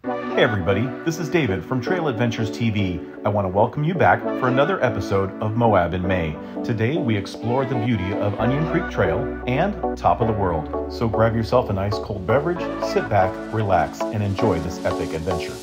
Hey everybody, this is David from Trail Adventures TV. I want to welcome you back for another episode of Moab in May. Today we explore the beauty of Onion Creek Trail and Top of the World. So grab yourself a nice cold beverage, sit back, relax, and enjoy this epic adventure.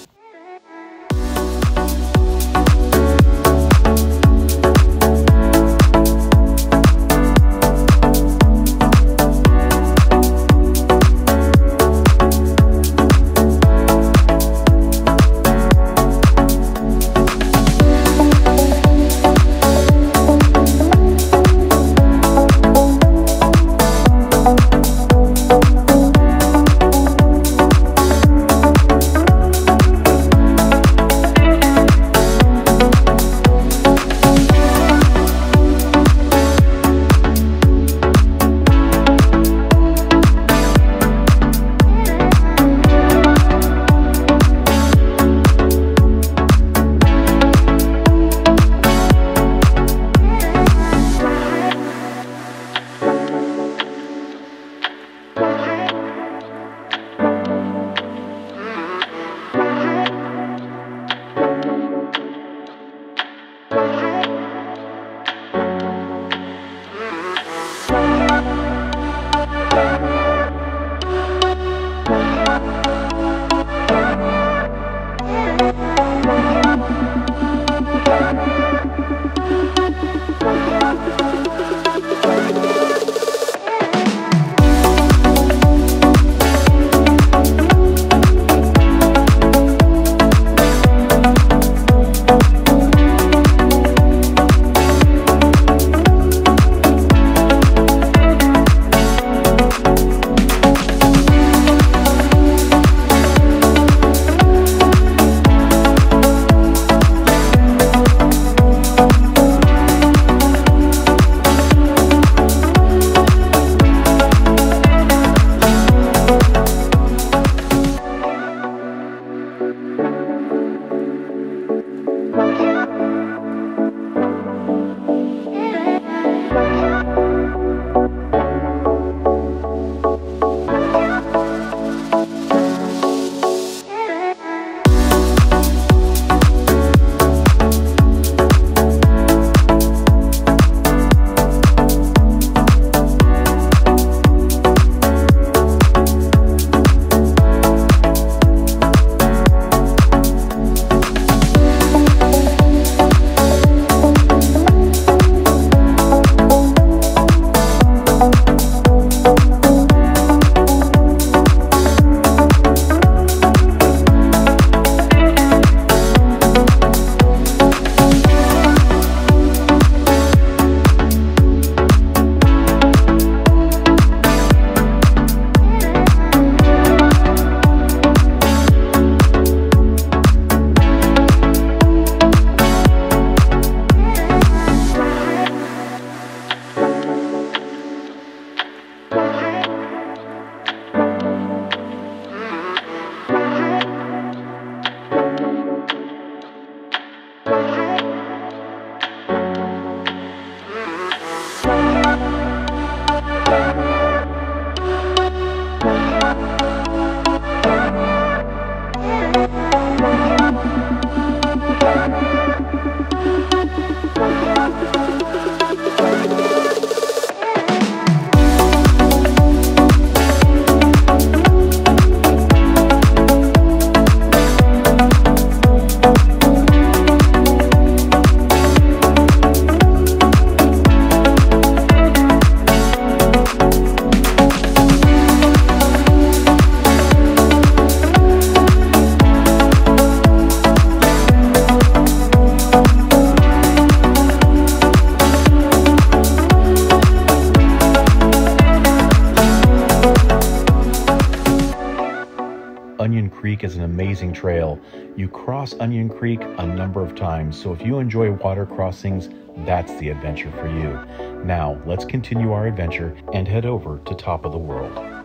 Onion Creek is an amazing trail. You cross Onion Creek a number of times, so if you enjoy water crossings, that's the adventure for you. Now, let's continue our adventure and head over to Top of the World.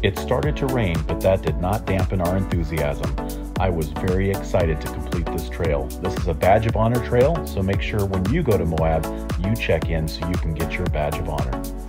It started to rain, but that did not dampen our enthusiasm. I was very excited to complete this trail. This is a badge of honor trail, so make sure when you go to Moab, you check in so you can get your badge of honor.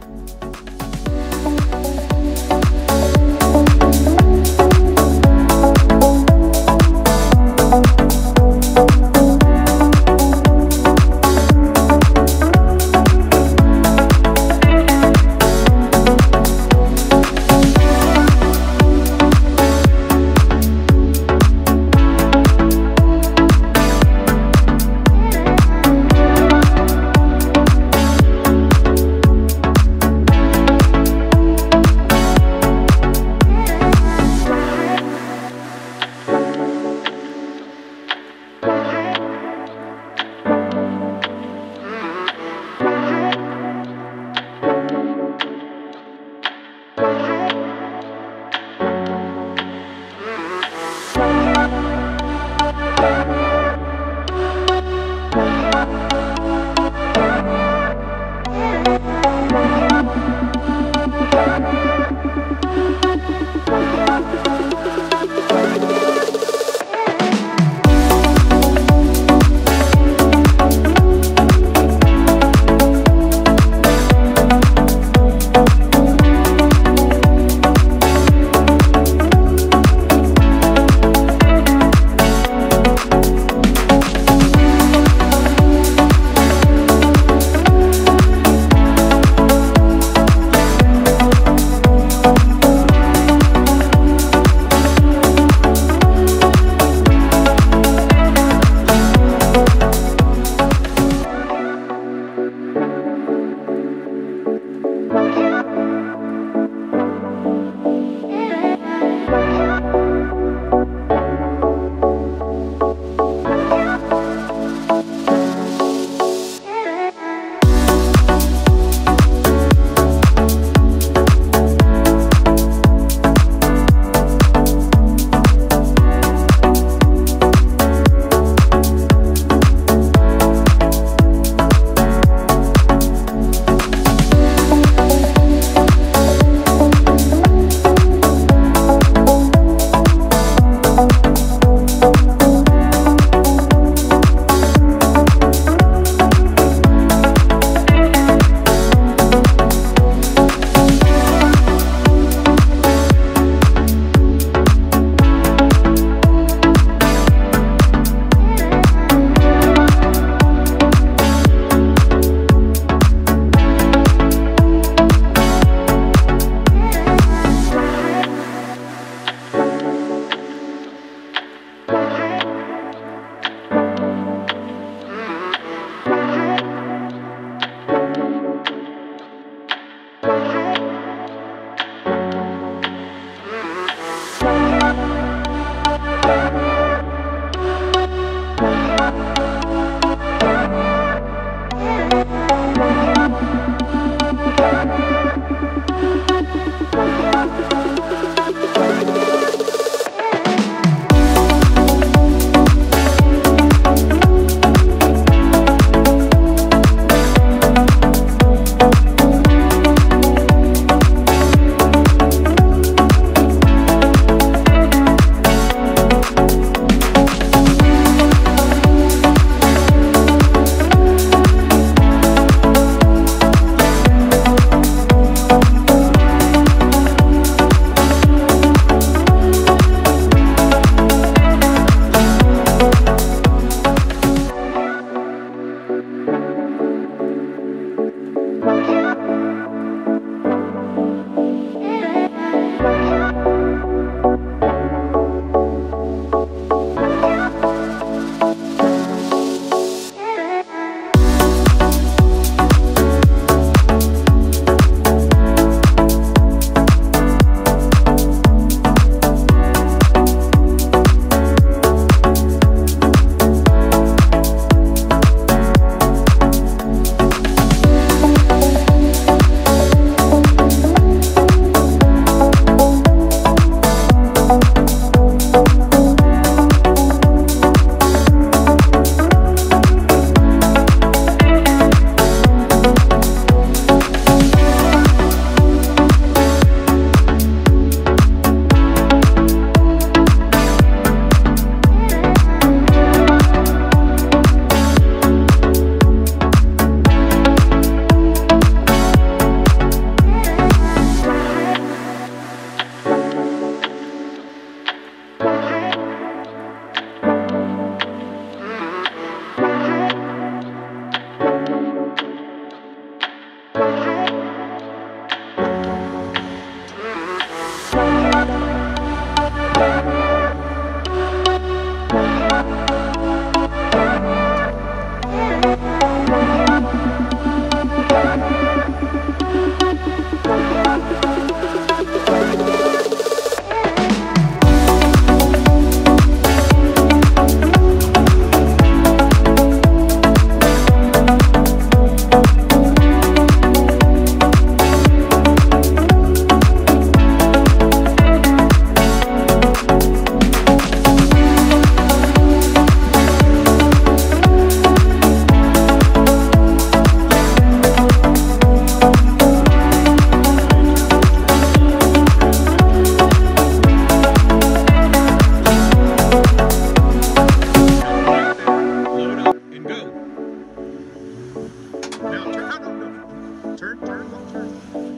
Turn.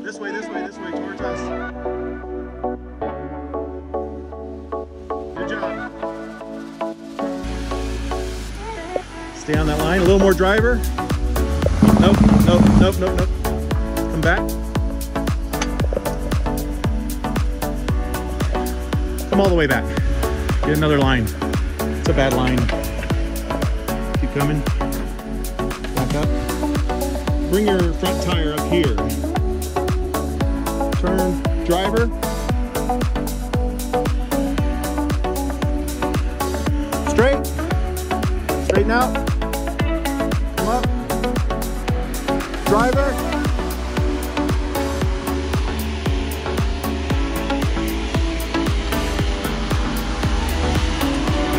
This way, towards us. Good job. Stay on that line. A little more driver. Nope. Come back. Come all the way back. Get another line. It's a bad line. Keep coming. Back up. Bring your front tire up here. Turn. Driver. Straight. Straighten out. Come up. Driver.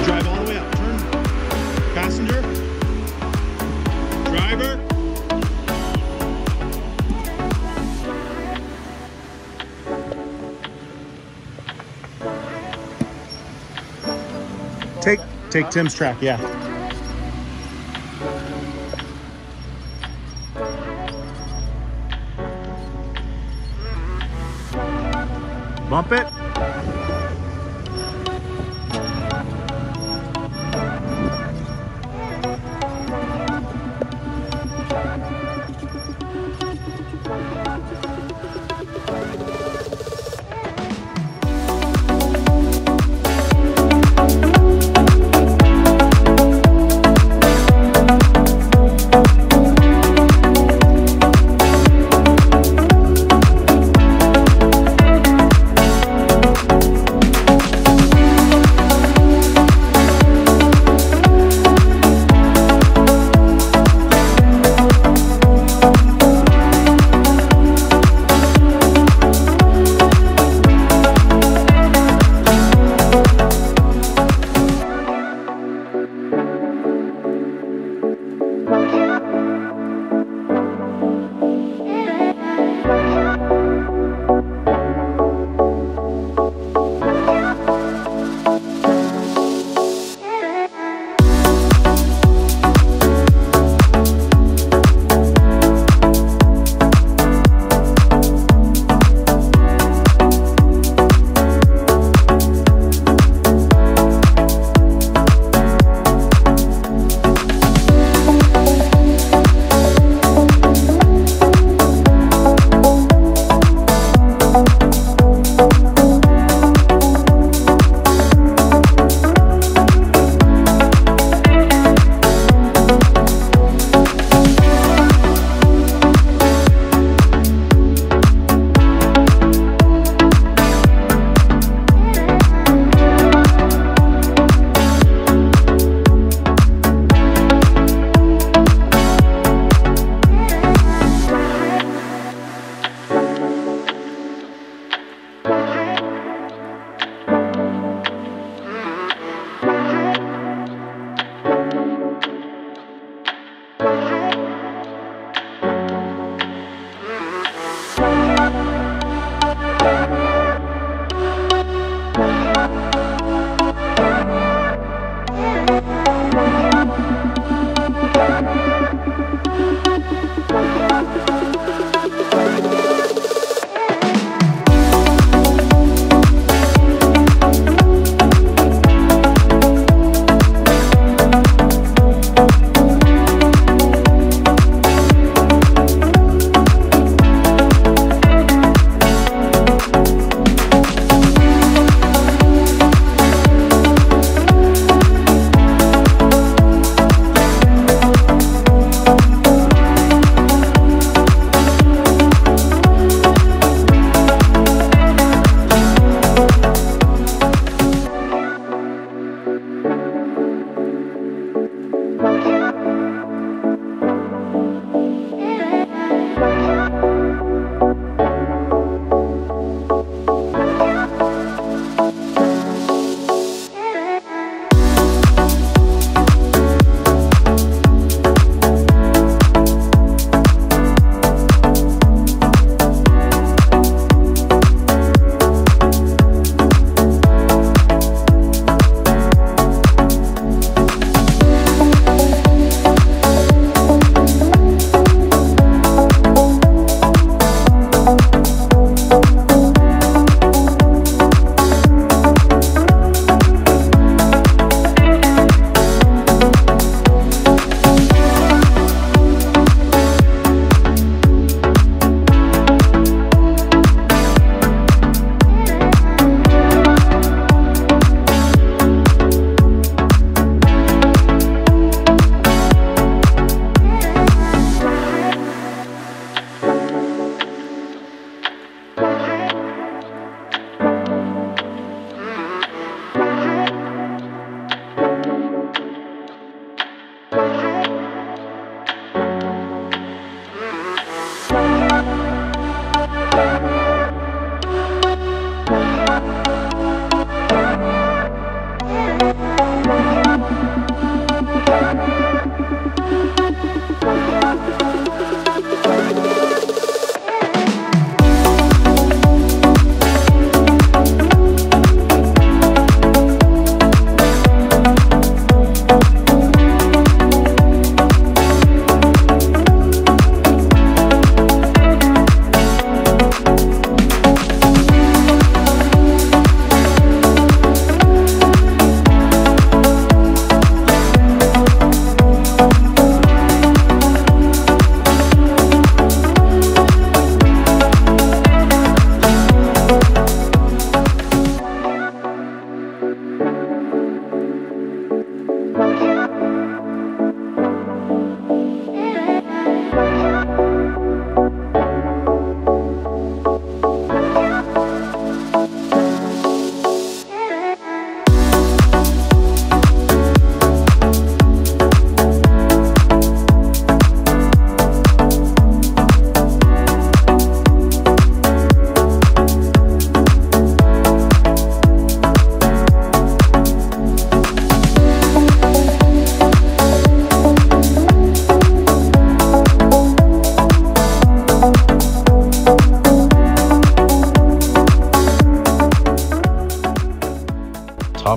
Drive all the way up. Turn. Passenger. Driver. Take Tim's track, yeah. Bump it.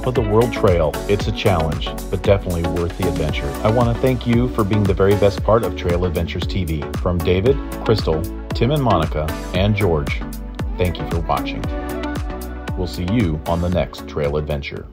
top of the world trail, it's a challenge, but definitely worth the adventure. I want to thank you for being the very best part of Trail Adventures TV. From David, Crystal, Tim and Monica, and George, thank you for watching. We'll see you on the next trail adventure.